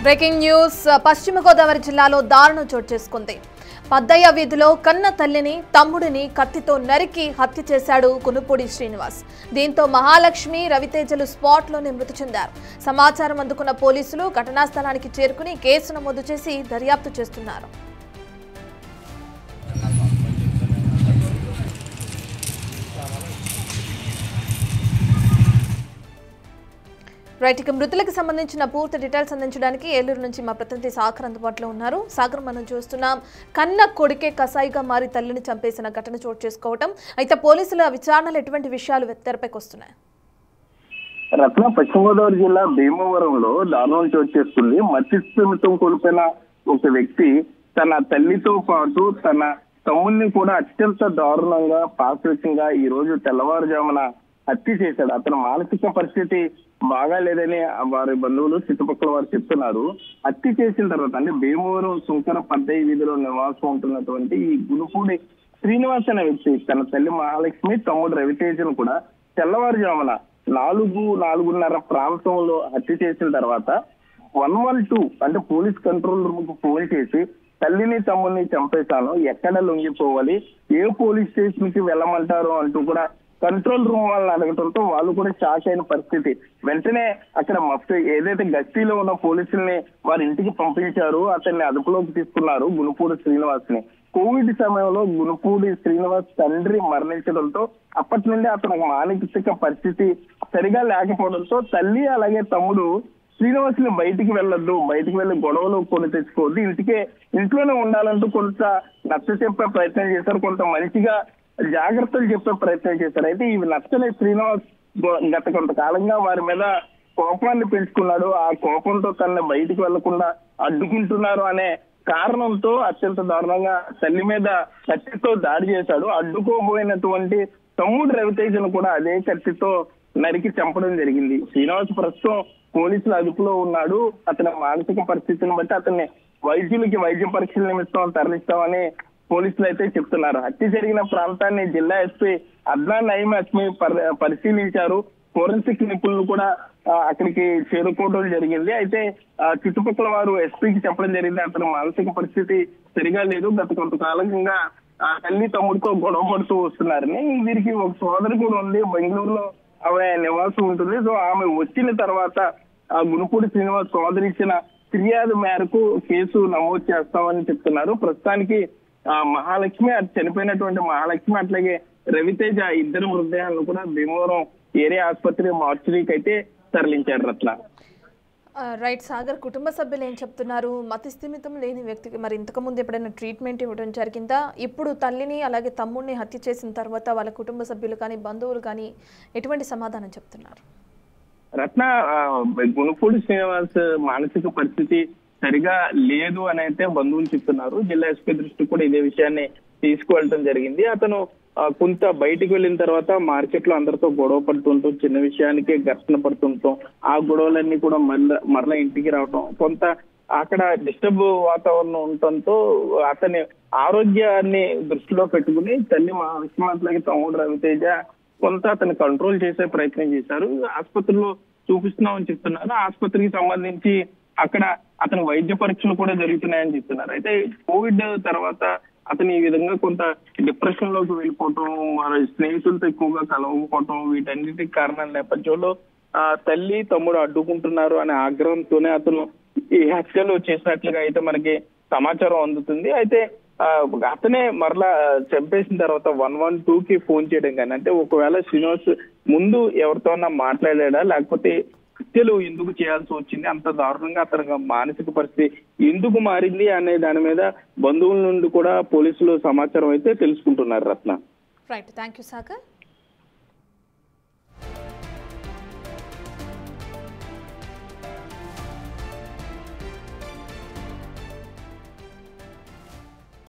Breaking news పశ్చిమ గోదావరి జిల్లాలో దారుణం చోటు చేసుకుంది. పద్దయ్య వీధిలో కన్న తల్లిని తమ్ముడిని కత్తితో నరికి హత్య చేశాడు గునుపూడి శ్రీనివాస్. దీంతో మహాలక్ష్మి రవితేజలు స్పాట్లోనే మృతి చెందారు. సమాచారం అందుకున్న పోలీసులు ఘటనా స్థలానికి చేరుకుని కేసు నమోదు చేసి దర్యాప్తు చేస్తున్నారు. రైట్, ఇక మృతులకు సంబంధించిన పూర్తి డీటెయిల్స్ అందించడానికి ఏలూరు నుంచి మా ప్రతినిధి సాగర్ అందుబాటులో ఉన్నారు. సాగర్, మనం చూస్తున్నాం కన్న కొడుకే కసాయిగా మారి తల్లిని చంపేసిన ఘటన చోటు చేసుకోవటం. అయితే పోలీసుల విచారణలో ఎటువంటి విషయాలు తెరపైకి వస్తున్నాయి? రత్న, పశ్చిమ గోదావరి జిల్లా భీమవరంలో దారుణం చోటు చేసుకుంది. మత్స్యమితం కోల్పోయిన ఒక వ్యక్తి తన తల్లితో పాటు తన తమ్ముడిని కూడా అత్యంత దారుణంగా పాశవికంగా ఈ రోజు తెల్లవారుజామున హత్య చేశాడు. అతని మానసిక పరిస్థితి బాగాలేదని వారి బంధువులు చుట్టుపక్కల వారు చెప్తున్నారు. హత్య చేసిన తర్వాత అంటే భీమవరం సుంకర పద్దయ్య వీధిలో నివాసం ఉంటున్నటువంటి ఈ గునుపూడి శ్రీనివాస్ అనే వ్యక్తి తన తల్లి మహాలక్ష్మి తమ్ముడు రవితేజను కూడా తెల్లవారుజామున 4-4:30 ప్రాంతంలో హత్య చేసిన తర్వాత 112 అంటే పోలీస్ కంట్రోల్ రూమ్ కు ఫోన్ చేసి తల్లిని తమ్ముడిని చంపేశాను, ఎక్కడ లొంగిపోవాలి, ఏ పోలీస్ స్టేషన్ కి వెళ్ళమంటారు అంటూ కూడా కంట్రోల్ రూమ్ వాళ్ళని అడగడంతో వాళ్ళు కూడా షాక్ అయిన పరిస్థితి. వెంటనే అక్కడ ఏదైతే గస్తీలో ఉన్న పోలీసుల్ని వారి ఇంటికి పంపించారు. అతన్ని అదుపులోకి తీసుకున్నారు గునుపూడి శ్రీనివాస్ ని. కోవిడ్ సమయంలో గునుపూడి శ్రీనివాస్ తండ్రి మరణించడంతో అప్పటి నుండి అతను మానసిక పరిస్థితి సరిగా లేకపోవడంతో తల్లి అలాగే తమ్ముడు శ్రీనివాస్ ని బయటికి వెళ్ళొద్దు, బయటికి వెళ్ళి గొడవలు కొని తెచ్చుకోవద్దు, ఇంట్లోనే ఉండాలంటూ కొంత నచ్చ చెప్పే ప్రయత్నం చేశారు, కొంత మంచిగా జాగ్రత్తలు చెప్పే ప్రయత్నం చేశారు. అయితే ఇవి నచ్చలే శ్రీనివాస్ గత కొంతకాలంగా వారి మీద కోపాన్ని పెంచుకున్నాడు. ఆ కోపంతో తనని బయటికి వెళ్లకుండా అడ్డుకుంటున్నారు అనే కారణంతో అత్యంత దారుణంగా తల్లి మీద కత్తితో దాడి చేశాడు. అడ్డుకోబోయినటువంటి తమ్ముడు రవితేజను కూడా అదే కత్తితో నరికి చంపడం జరిగింది. శ్రీనివాస్ ప్రస్తుతం పోలీసుల అదుపులో ఉన్నాడు. అతని మానసిక పరిస్థితిని బట్టి అతన్ని వైద్యులకి వైద్య పరీక్షల నిమిత్తం తరలిస్తామని పోలీసులు అయితే చెప్తున్నారు. హత్య జరిగిన ప్రాంతాన్ని జిల్లా ఎస్పీ అద్నాన్ నయీం అస్మి పరిశీలించారు. ఫోరెన్సిక్ నిపుణులు కూడా అక్కడికి చేరుకోవడం జరిగింది. అయితే చుట్టుపక్కల వారు ఎస్పీకి చెప్పడం జరిగింది అతని మానసిక పరిస్థితి సరిగా లేదు, గత కొంతకాలంగా తల్లి తమ్ముడితో గొడవ పడుతూ వస్తున్నారని. వీరికి ఒక సోదరి కూడా ఉంది, బెంగళూరులో ఆమె నివాసం ఉంటుంది. సో ఆమె వచ్చిన తర్వాత ఆ గునుపూడి శ్రీనివాస్ సోదరి ఇచ్చిన ఫిర్యాదు మేరకు కేసు నమోదు చేస్తామని చెప్తున్నారు. ప్రస్తుతానికి మహాలక్ష్మి చనిపోయినటువంటి మహాలక్ష్మి అట్లాగే రవితేజ ఇద్దరు మృతదేహాలను కూడా భీమవరం ఏరియా ఆసుపత్రి మార్చురీకి అయితే తరలించారు. రత్న, రైట్ సాగర్, కుటుంబ సభ్యులు ఏం చెప్తున్నారు? మతిస్థిమితం లేని వ్యక్తికి మరి ఇంతకు ముందు ఎప్పుడైనా ట్రీట్మెంట్ ఇవ్వడం జరిగిందా? ఇప్పుడు తల్లిని అలాగే తమ్ముడిని హత్య చేసిన తర్వాత వాళ్ళ కుటుంబ సభ్యులు కానీ బంధువులు కానీ ఎటువంటి సమాధానం చెప్తున్నారు? రత్న, గునుపూడి శ్రీనివాస్ మానసిక పరిస్థితి సరిగా లేదు అని అయితే బంధువులు చెప్తున్నారు. జిల్లా ఎస్పీ దృష్టికి కూడా ఇదే విషయాన్ని తీసుకువెళ్ళడం జరిగింది. అతను కొంత బయటికి వెళ్ళిన తర్వాత మార్కెట్ లో అందరితో గొడవ పడుతుంటాం, చిన్న విషయానికే ఘర్షణ పడుతుంటాం, ఆ గొడవలన్నీ కూడా మరలా ఇంటికి రావటం, కొంత అక్కడ డిస్టర్బ్ వాతావరణం ఉండటంతో అతని ఆరోగ్యాన్ని దృష్టిలో పెట్టుకుని తల్లి మహాలక్ష్మి తమ్ముడు రవితేజ కొంత అతన్ని కంట్రోల్ చేసే ప్రయత్నం చేశారు. ఆసుపత్రిలో చూపిస్తున్నామని చెప్తున్నారు. ఆసుపత్రికి సంబంధించి అక్కడ అతని వైద్య పరీక్షలు కూడా జరుగుతున్నాయని చెప్తున్నారు. అయితే కోవిడ్ తర్వాత అతను ఈ విధంగా కొంత డిప్రెషన్ లోకి వెళ్ళిపోవటం, స్నేహితులతో ఎక్కువగా కలవకపోవటం, వీటన్నిటికి కారణాల నేపథ్యంలో తల్లి తమ్ముడు అడ్డుకుంటున్నారు అనే ఆగ్రహంతోనే అతను ఈ హత్యలు చేసినట్లుగా అయితే మనకి సమాచారం అందుతుంది. అయితే అతనే మరలా చంపేసిన తర్వాత 112కి ఫోన్ చేయడం కానీ, అంటే ఒకవేళ శ్రీనివాస్ ముందు ఎవరితోన్నా మాట్లాడాడా, లేకపోతే హత్యలు ఎందుకు చేయాల్సి వచ్చింది, అంత దారుణంగా అతని మానసిక పరిస్థితి ఎందుకు మారింది అనే దాని మీద బంధువుల నుండి కూడా పోలీసులు సమాచారం అయితే తెలుసుకుంటున్నారు. రత్న, రైట్, థ్యాంక్ యూ సాగర్.